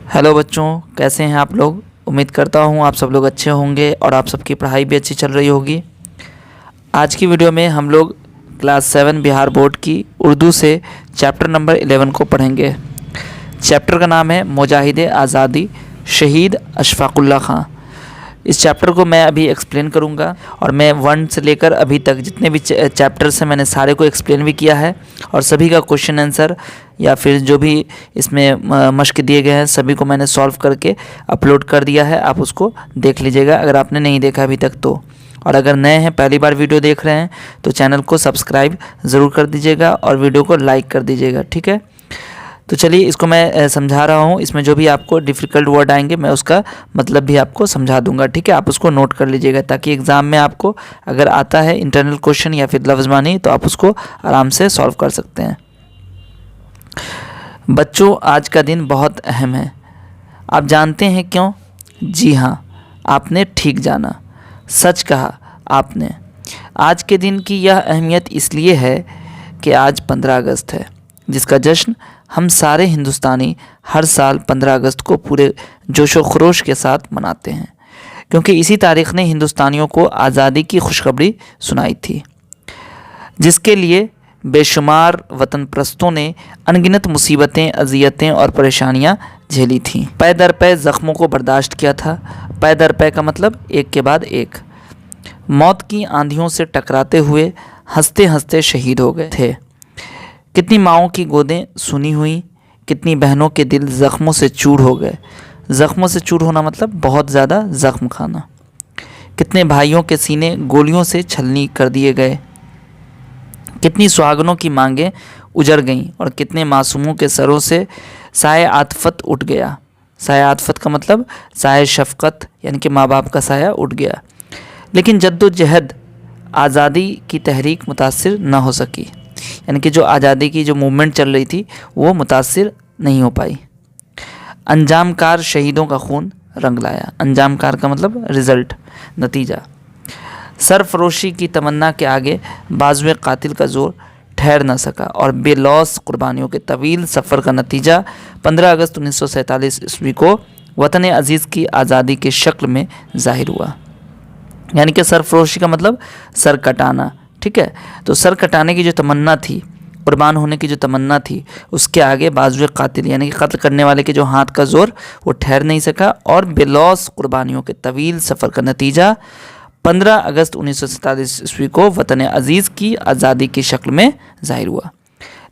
Hello बच्चों, कैसे हैं आप लोग। उम्मीद करता हूँ आप सब लोग अच्छे होंगे और आप सबकी पढ़ाई भी अच्छी चल रही होगी। आज की वीडियो में हम लोग क्लास 7 बिहार बोर्ड की उर्दू से चैप्टर नंबर 11 को पढ़ेंगे। चैप्टर का नाम है मुजाहिदे आज़ादी शहीद अशफाकुल्ला खां। इस चैप्टर को मैं अभी एक्सप्लेन करूँगा और मैं 1 से लेकर अभी तक जितने भी चैप्टर्स हैं मैंने सारे को एक्सप्लेन भी किया है और सभी का क्वेश्चन आंसर या फिर जो भी इसमें मश्क दिए गए हैं सभी को मैंने सॉल्व करके अपलोड कर दिया है। आप उसको देख लीजिएगा अगर आपने नहीं देखा अभी तक तो। और अगर नए हैं, पहली बार वीडियो देख रहे हैं तो चैनल को सब्सक्राइब ज़रूर कर दीजिएगा और वीडियो को लाइक कर दीजिएगा, ठीक है। तो चलिए इसको मैं समझा रहा हूँ। इसमें जो भी आपको डिफ़िकल्ट वर्ड आएंगे मैं उसका मतलब भी आपको समझा दूंगा, ठीक है। आप उसको नोट कर लीजिएगा ताकि एग्ज़ाम में आपको अगर आता है इंटरनल क्वेश्चन या फिर लफ्ज़मानी तो आप उसको आराम से सॉल्व कर सकते हैं। बच्चों, आज का दिन बहुत अहम है। आप जानते हैं क्यों? जी हाँ, आपने ठीक जाना, सच कहा आपने। आज के दिन की यह अहमियत इसलिए है कि आज 15 अगस्त है, जिसका जश्न हम सारे हिंदुस्तानी हर साल 15 अगस्त को पूरे जोशो खरोश के साथ मनाते हैं, क्योंकि इसी तारीख़ ने हिंदुस्तानियों को आज़ादी की खुशखबरी सुनाई थी, जिसके लिए बेशुमार वतन परस्तों ने अनगिनत मुसीबतें, अज़ियतें और परेशानियां झेली थीं। पै दर पै ज़ख्मों को बर्दाश्त किया था। पै दर पै का मतलब एक के बाद एक। मौत की आंधियों से टकराते हुए हंसते हंसते शहीद हो गए थे। कितनी माँओं की गोदें सुनी हुई, कितनी बहनों के दिल ज़ख्मों से चूर हो गए। ज़ख्मों से चूर होना मतलब बहुत ज़्यादा ज़ख्म खाना। कितने भाइयों के सीने गोलियों से छलनी कर दिए गए। कितनी सुहागनों की मांगें उजड़ गईं और कितने मासूमों के सरों से साए आतफत उठ गया। साए आतफत का मतलब साए शफ़क़त, यानी कि माँ बाप का साया उठ गया। लेकिन जद्दोजहद आज़ादी की तहरीक मुतासिर न हो सकी, यानी कि जो आज़ादी की जो मूवमेंट चल रही थी वो मुतासिर नहीं हो पाई। अंजामकार शहीदों का खून रंग लाया। अंजामकार का मतलब रिज़ल्ट, नतीजा। सरफरोशी की तमन्ना के आगे बाजुए कातिल का जोर ठहर न सका और बेलौस कुर्बानियों के तवील सफ़र का नतीजा 15 अगस्त 1947 ईस्वी को वतन अज़ीज़ की आज़ादी के शक्ल में ज़ाहिर हुआ। यानी कि सरफरोशी का मतलब सर कटाना, ठीक है। तो सर कटाने की जो तमन्ना थी, कुर्बान होने की जो तमन्ना थी, उसके आगे बाजुए कातिल यानी कि कत्ल करने वाले के जो हाथ का जोर वो ठहर नहीं सका और बेलौस कुर्बानियों के तवील सफ़र का नतीजा 15 अगस्त 1947 ईस्वी को वतन अज़ीज़ की आज़ादी की शक्ल में ज़ाहिर हुआ।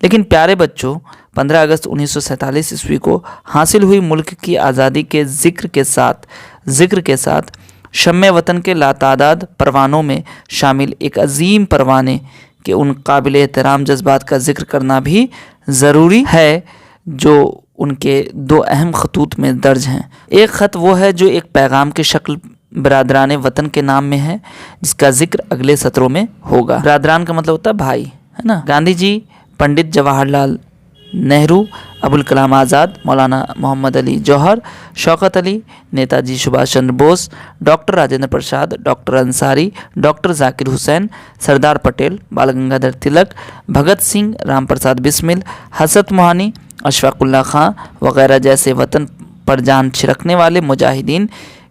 लेकिन प्यारे बच्चों, 15 अगस्त 1947 ईस्वी को हासिल हुई मुल्क की आज़ादी के ज़िक्र के साथ शम्मे वतन के लातादाद परवानों में शामिल एक अजीम परवाने के उन काबिल एहतराम जज्बात का जिक्र करना भी ज़रूरी है जो उनके 2 अहम खतूत में दर्ज हैं। एक ख़त वो है जो एक पैगाम की शक्ल बरादरान वतन के नाम में है, जिसका जिक्र अगले सत्रों में होगा। बरादरान का मतलब होता है भाई, है ना। गांधी जी, पंडित जवाहरलाल नेहरू, अबुल कलाम आज़ाद, मौलाना मोहम्मद अली जौहर, Shaukat Ali, Netaji Subhash Chandra Bose, doctor Rajendra Prasad, doctor Ansari, doctor Zakir Hussain, Sardar Patel, बाल गंगाधर तिलक, भगत सिंह, राम प्रसाद बिस्मिल, हसरत मोहानी, अशफाकुल्ला खां वगैरह जैसे वतन पर जान छिड़कने वाले मुजाहिदीन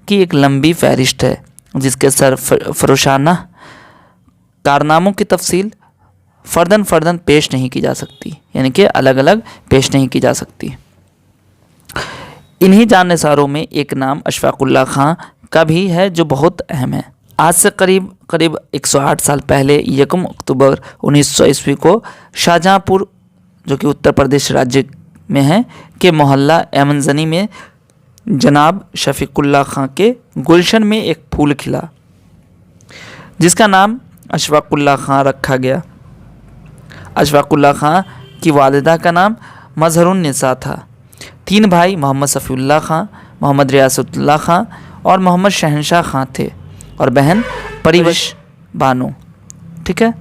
की एक लंबी फहरिस्त है, जिसके सरफरोशाना कारनामों की तफसील फ़र्दन पेश नहीं की जा सकती, यानी कि अलग अलग पेश नहीं की जा सकती। इन्हीं जानसारों में एक नाम अशफाकुल्ला खां का भी है जो बहुत अहम है। आज से करीब 108 साल पहले 1 अक्टूबर 1900 ईस्वी को शाहजहाँपुर, जो कि उत्तर प्रदेश राज्य में है, के मोहल्ला एमनजनी में जनाब शफीकुल्ला खां के गुलशन में एक फूल खिला, जिसका नाम अशफाकुल्ला खां रखा गया। अशफाकुल्ला खां की वालिदा का नाम मजहरुन्निसा था। 3 भाई मोहम्मद सफ़ीउल्लाह खां, मोहम्मद रियासतुल्लाह खां और मोहम्मद शहनशाह खां थे और बहन परिवश बानो, ठीक है।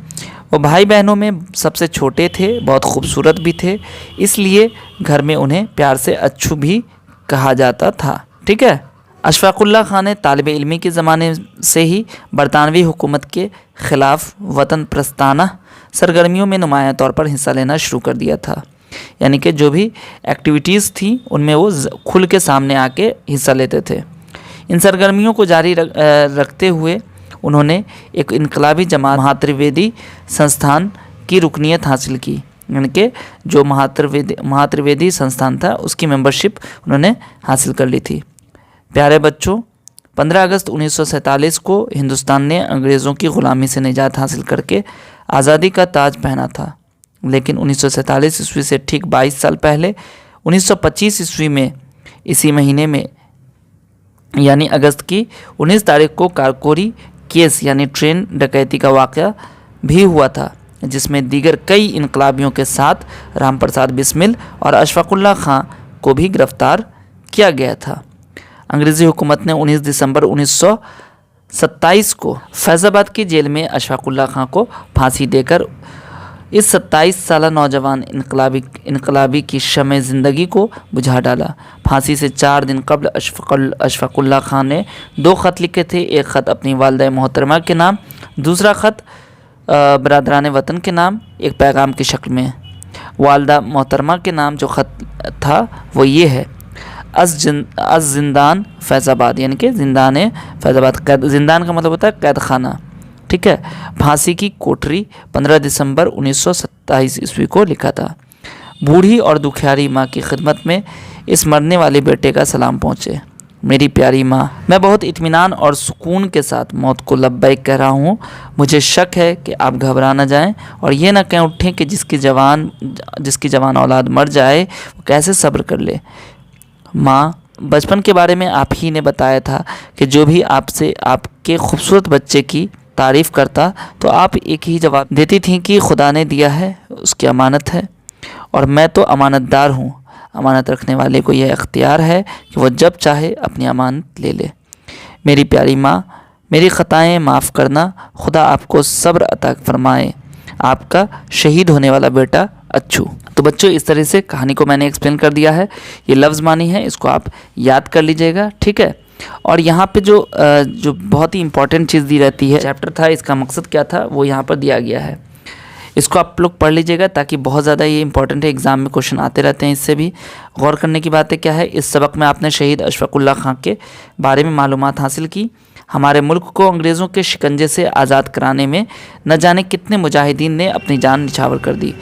वो भाई बहनों में सबसे छोटे थे, बहुत खूबसूरत भी थे, इसलिए घर में उन्हें प्यार से अच्छू भी कहा जाता था, ठीक है। अशफाकुल्ला खां ने तालिब इल्मी के ज़माने से ही बरतानवी हुकूमत के ख़िलाफ़ वतन प्रस्ताना सरगर्मियों में नुमायाँ तौर पर हिस्सा लेना शुरू कर दिया था। यानी कि जो भी एक्टिविटीज़ थी उनमें वो खुल के सामने आके हिस्सा लेते थे। इन सरगर्मियों को जारी रखते हुए उन्होंने एक इनकलाबी जमात महात्रिवेदी संस्थान की रुकनीत हासिल की, यानी कि जो महात्रिवेदी संस्थान था उसकी मेंबरशिप उन्होंने हासिल कर ली थी। प्यारे बच्चों, 15 अगस्त 1947 को हिंदुस्तान ने अंग्रेज़ों की ग़ुलामी से निजात हासिल करके आज़ादी का ताज पहना था, लेकिन 1947 ईस्वी से ठीक 22 साल पहले 1925 ईस्वी में इसी महीने में यानी अगस्त की 19 तारीख को कारकोरी केस यानी ट्रेन डकैती का वाक़या भी हुआ था, जिसमें दीगर कई इनकलाबियों के साथ रामप्रसाद बिस्मिल और अशफाकुल्ला खां को भी गिरफ्तार किया गया था। अंग्रेज़ी हुकूमत ने 19 दिसंबर 1927 को फैज़ाबाद की जेल में अशफाकुल्ला खां को फांसी देकर इस 27 साला नौजवान इनकलाबी की शम्ए ज़िंदगी को बुझा डाला। फांसी से 4 दिन कबल अशफाकुल्ला खां ने 2 ख़त लिखे थे। एक ख़त अपनी वालिदा मोहतरमा के नाम, दूसरा ख़त बरादरान वतन के नाम एक पैगाम की शक्ल में। वालिदा मोहतरमा के नाम जो ख़त था वो ये है, अज़ ज़िंदान फैज़ाबाद, यानी कि ज़िंदान फैज़ाबाद। ज़िंदान का मतलब होता है कैद खाना, ठीक है। फांसी की कोठरी 15 दिसंबर 1927 ईस्वी को लिखा था। बूढ़ी और दुखियारी माँ की खिदमत में इस मरने वाले बेटे का सलाम पहुँचे। मेरी प्यारी माँ, मैं बहुत इत्मीनान और सुकून के साथ मौत को लब्बैक कह रहा हूँ। मुझे शक है कि आप घबरा न जाएं और ये ना कहें उठें कि जिसकी जवान औलाद मर जाए वो कैसे सब्र कर ले। माँ, बचपन के बारे में आप ही ने बताया था कि जो भी आपसे आपके खूबसूरत बच्चे की तारीफ़ करता तो आप एक ही जवाब देती थी कि खुदा ने दिया है उसकी अमानत है और मैं तो अमानतदार हूँ। अमानत रखने वाले को यह इख्तियार है कि वह जब चाहे अपनी अमानत ले ले। मेरी प्यारी माँ, मेरी ख़ताएँ माफ़ करना। खुदा आपको सब्र अता फरमाए। आपका शहीद होने वाला बेटा अच्छू। तो बच्चों, इस तरह से कहानी को मैंने एक्सप्लेन कर दिया है। ये लफ्ज़ मानी है, इसको आप याद कर लीजिएगा, ठीक है। और यहाँ पे जो बहुत ही इंपॉर्टेंट चीज़ दी रहती है, चैप्टर था, इसका मकसद क्या था वो यहाँ पर दिया गया है। इसको आप लोग पढ़ लीजिएगा ताकि बहुत ज़्यादा ये इंपॉर्टेंट है, एग्ज़ाम में क्वेश्चन आते रहते हैं। इससे भी गौर करने की बातें क्या है, इस सबक में आपने शहीद अशफाकुल्ला खां के बारे में मालूमात हासिल की। हमारे मुल्क को अंग्रेज़ों के शिकंजे से आज़ाद कराने में न जाने कितने मुजाहिदीन ने अपनी जान निछावर कर दी।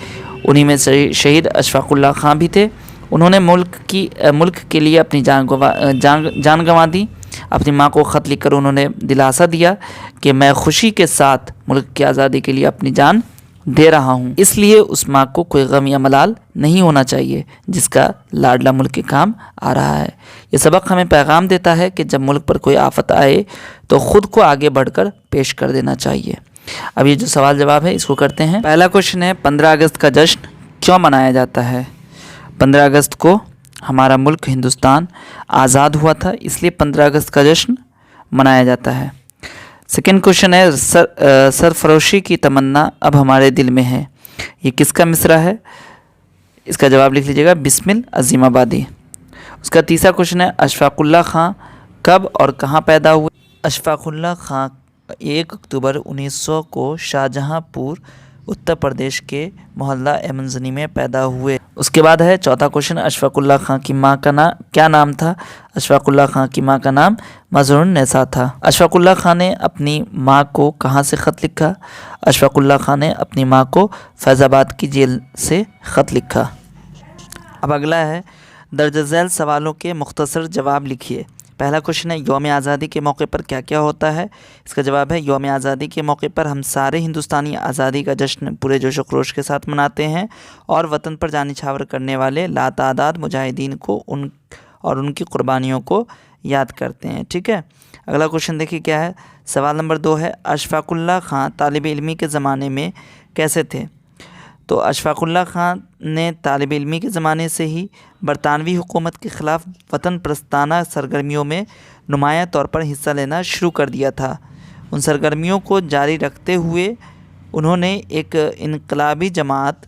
उन्हीं में शहीद अशफाकुल्ला खां भी थे। उन्होंने मुल्क के लिए अपनी जान गंवा दी। अपनी माँ को ख़त लिखकर उन्होंने दिलासा दिया कि मैं खुशी के साथ मुल्क की आज़ादी के लिए अपनी जान दे रहा हूँ। इसलिए उस माँ को कोई गम या मलाल नहीं होना चाहिए जिसका लाडला मुल्क के काम आ रहा है। ये सबक हमें पैगाम देता है कि जब मुल्क पर कोई आफत आए तो ख़ुद को आगे बढ़कर पेश कर देना चाहिए। अब ये जो सवाल जवाब है इसको करते हैं। पहला क्वेश्चन है, 15 अगस्त का जश्न क्यों मनाया जाता है? 15 अगस्त को हमारा मुल्क हिंदुस्तान आज़ाद हुआ था, इसलिए 15 अगस्त का जश्न मनाया जाता है। सेकेंड क्वेश्चन है, सरफरोशी की तमन्ना अब हमारे दिल में है, ये किसका मिसरा है? इसका जवाब लिख लीजिएगा, बिस्मिल अजीमाबादी। उसका तीसरा क्वेश्चन है, अशफाकुल्ला खां कब और कहाँ पैदा हुए? अशफाकुल्ला खां 1 अक्टूबर 1900 को शाहजहांपुर उत्तर प्रदेश के मोहल्ला एमंजनी में पैदा हुए। उसके बाद है चौथा क्वेश्चन, अशफाकुल्ला खां की माँ का क्या नाम था? अशफाकुल्ला खां की माँ का नाम मज़रून-नेसा था। अशफाकुल्ला खां ने अपनी माँ को कहाँ से ख़त लिखा? अशफाकुल्ला खां ने अपनी माँ को फैज़ाबाद की जेल से ख़त लिखा। अब अगला है, दर्ज झैल सवालों के मुख्तसर जवाब लिखिए। पहला क्वेश्चन है, यौम आज़ादी के मौके पर क्या क्या होता है? इसका जवाब है, यौम आज़ादी के मौके पर हम सारे हिंदुस्तानी आज़ादी का जश्न पूरे जोश व खरोश के साथ मनाते हैं और वतन पर जान निछावर करने वाले लातादाद मुजाहिदीन को उनकी कुर्बानियों को याद करते हैं, ठीक है। अगला क्वेश्चन देखिए क्या है। सवाल नंबर 2 है, अशफाकुल्ला खां तालिब इल्मी के ज़माने में कैसे थे? तो अशफाकुल्ला खां ने तालिब इल्मी के ज़माने से ही बरतानवी हुकूमत के ख़िलाफ़ वतन प्रस्ताना सरगर्मियों में नुमायाँ तौर पर हिस्सा लेना शुरू कर दिया था। उन सरगर्मियों को जारी रखते हुए उन्होंने एक इनकलाबी जमात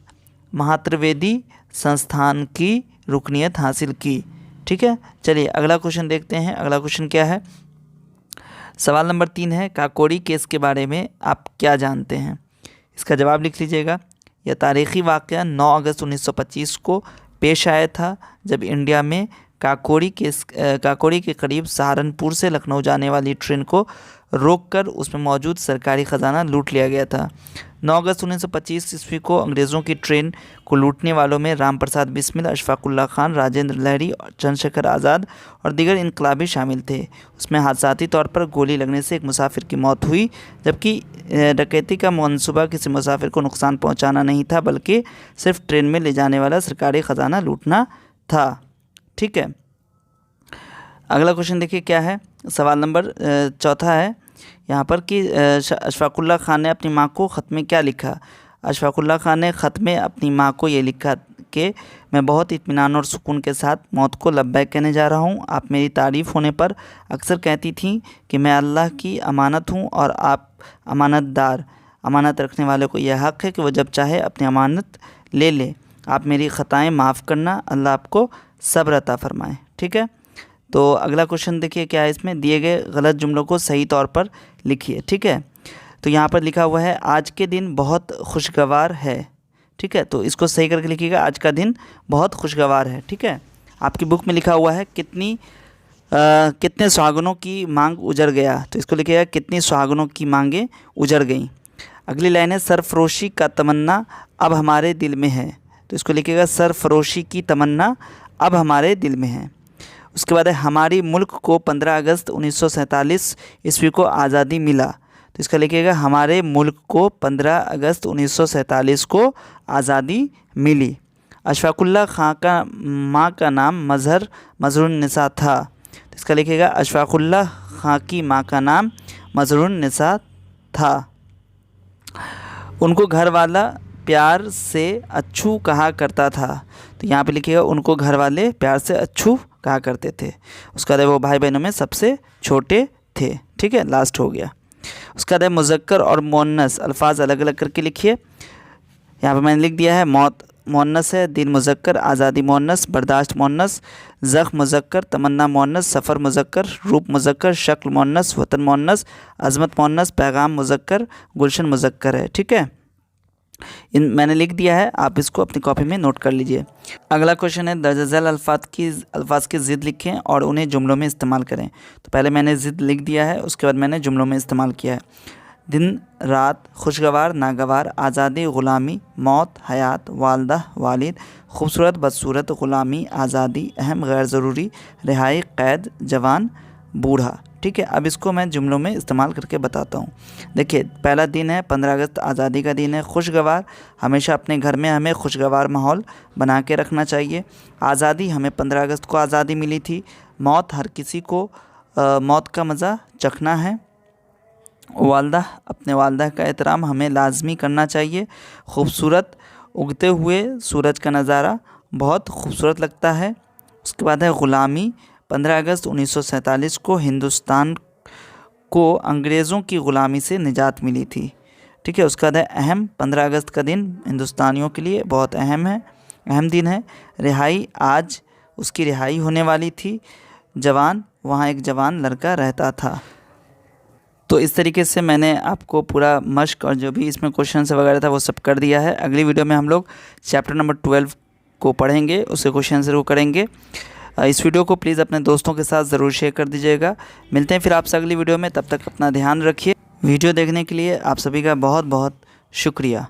महात्रिवेदी संस्थान की रुकनीत हासिल की, ठीक है। चलिए अगला क्वेश्चन देखते हैं। अगला क्वेश्चन क्या है? सवाल नंबर 3 है, काकोरी केस के बारे में आप क्या जानते हैं? इसका जवाब लिख लीजिएगा। यह तारीख़ी वाक़या 9 अगस्त 1925 को पेश आया था, जब इंडिया में काकोरी के करीब सहारनपुर से लखनऊ जाने वाली ट्रेन को रोककर उसमें मौजूद सरकारी ख़जाना लूट लिया गया था। 9 अगस्त 1925 ईस्वी को अंग्रेज़ों की ट्रेन को लूटने वालों में राम प्रसाद बिस्मिल, अशफाकुल्ला खान, राजेंद्र लहरी, चंद्रशेखर आज़ाद और दीगर इनकलाबी शामिल थे। उसमें हादसाती तौर पर गोली लगने से एक मुसाफिर की मौत हुई, जबकि डकैती का मंसूबा किसी मुसाफिर को नुकसान पहुंचाना नहीं था, बल्कि सिर्फ ट्रेन में ले जाने वाला सरकारी ख़जाना लूटना था। ठीक है, अगला क्वेश्चन देखिए क्या है। सवाल नंबर 4 है यहाँ पर कि अशफाकुल्ला खान ने अपनी माँ को ख़त में क्या लिखा। अशफाकुल्ला खान ने ख़त में अपनी माँ को ये लिखा कि मैं बहुत इत्मीनान और सुकून के साथ मौत को लब्बैक कहने जा रहा हूँ। आप मेरी तारीफ़ होने पर अक्सर कहती थीं कि मैं अल्लाह की अमानत हूँ और आप अमानतदार। अमानत रखने वाले को यह हक़ है कि वह जब चाहे अपनी अमानत ले ले। आप मेरी ख़ताएँ माफ़ करना, अल्लाह आपको सब्र अता फ़रमाए। ठीक है, तो अगला क्वेश्चन देखिए क्या है। इसमें दिए गए गलत जुमलों को सही तौर पर लिखिए। ठीक है, तो यहाँ पर लिखा हुआ है आज के दिन बहुत खुशगवार है। ठीक है, तो इसको सही करके लिखिएगा, आज का दिन बहुत खुशगवार है। ठीक है, आपकी बुक में लिखा हुआ है कितने सुहागनों की मांग उजड़ गया, तो इसको लिखिएगा कितनी सुहागनों की मांगें उजड़ गईं। अगली लाइन है सरफरोशी का तमन्ना अब हमारे दिल में है, तो इसको लिखिएगा सरफरोशी की तमन्ना अब हमारे दिल में है। उसके बाद है हमारी मुल्क को 15 अगस्त 1947 ईस्वी को आज़ादी मिला, तो इसका लिखिएगा हमारे मुल्क को 15 अगस्त 1947 को आज़ादी मिली। अशफाकुल्ला खां का माँ का नाम मजहरुन्निसा था, तो इसका लिखिएगा अशफाकुल्ला खां की माँ का नाम मजहरुन्निसा था। उनको घर वाला प्यार से अच्छू कहा करता था, तो यहाँ पे लिखिएगा उनको घर वाले प्यार से अच्छू कहा करते थे। उसका बाद वो भाई बहनों में सबसे छोटे थे। ठीक है, लास्ट हो गया। उसका बाद मुज़क्कर और मुअन्नस अल्फाज अलग अलग करके लिखिए। यहाँ पे मैंने लिख दिया है मौत मुअन्नस है, दिन मुज़क्कर, आज़ादी मुअन्नस, बर्दाश्त मुअन्नस, ज़ख्म मुज़क्कर, तमन्ना मुअन्नस, सफ़र मुज़क्कर, रूप मुज़क्कर, शक्ल मुअन्नस, वतन मुअन्नस, अज़मत मुअन्नस, पैगाम मुज़क्कर, गुलशन मुज़क्कर है। ठीक है, मैंने लिख दिया है, आप इसको अपनी कॉपी में नोट कर लीजिए। अगला क्वेश्चन है दर्ज झैल अल्फाज की ज़िद लिखें और उन्हें जुमलों में इस्तेमाल करें। तो पहले मैंने ज़िद लिख दिया है, उसके बाद मैंने जुमलों में इस्तेमाल किया है। दिन रात, खुशगवार नागवार, आज़ादी ग़ुलामी, मौत हयात, वालदा वालिद, खूबसूरत बदसूरत, ग़ुलामी आज़ादी, अहम गैर ज़रूरी, रिहाई क़ैद, जवान बूढ़ा। ठीक है, अब इसको मैं जुमलों में इस्तेमाल करके बताता हूँ। देखिए, पहला दिन है 15 अगस्त, आज़ादी का दिन है। खुशगवार, हमेशा अपने घर में हमें खुशगवार माहौल बना के रखना चाहिए। आज़ादी, हमें 15 अगस्त को आज़ादी मिली थी। मौत, हर किसी को मौत का मज़ा चखना है। वालदा, अपने वालदा का एहतराम हमें लाजमी करना चाहिए। खूबसूरत, उगते हुए सूरज का नज़ारा बहुत खूबसूरत लगता है। उसके बाद है ग़ुलामी, 15 अगस्त 1947 को हिंदुस्तान को अंग्रेज़ों की ग़ुलामी से निजात मिली थी। ठीक है, उसका है अहम, 15 अगस्त का दिन हिंदुस्तानियों के लिए बहुत अहम दिन है। रिहाई, आज उसकी रिहाई होने वाली थी। जवान, वहाँ एक जवान लड़का रहता था। तो इस तरीके से मैंने आपको पूरा मश्क और जो भी इसमें क्वेश्चन वगैरह था वो सब कर दिया है। अगली वीडियो में हम लोग चैप्टर नंबर 12 को पढ़ेंगे, उसके क्वेश्चन ज़रूर करेंगे। इस वीडियो को प्लीज़ अपने दोस्तों के साथ ज़रूर शेयर कर दीजिएगा। मिलते हैं फिर आपसे अगली वीडियो में, तब तक अपना ध्यान रखिए। वीडियो देखने के लिए आप सभी का बहुत बहुत शुक्रिया।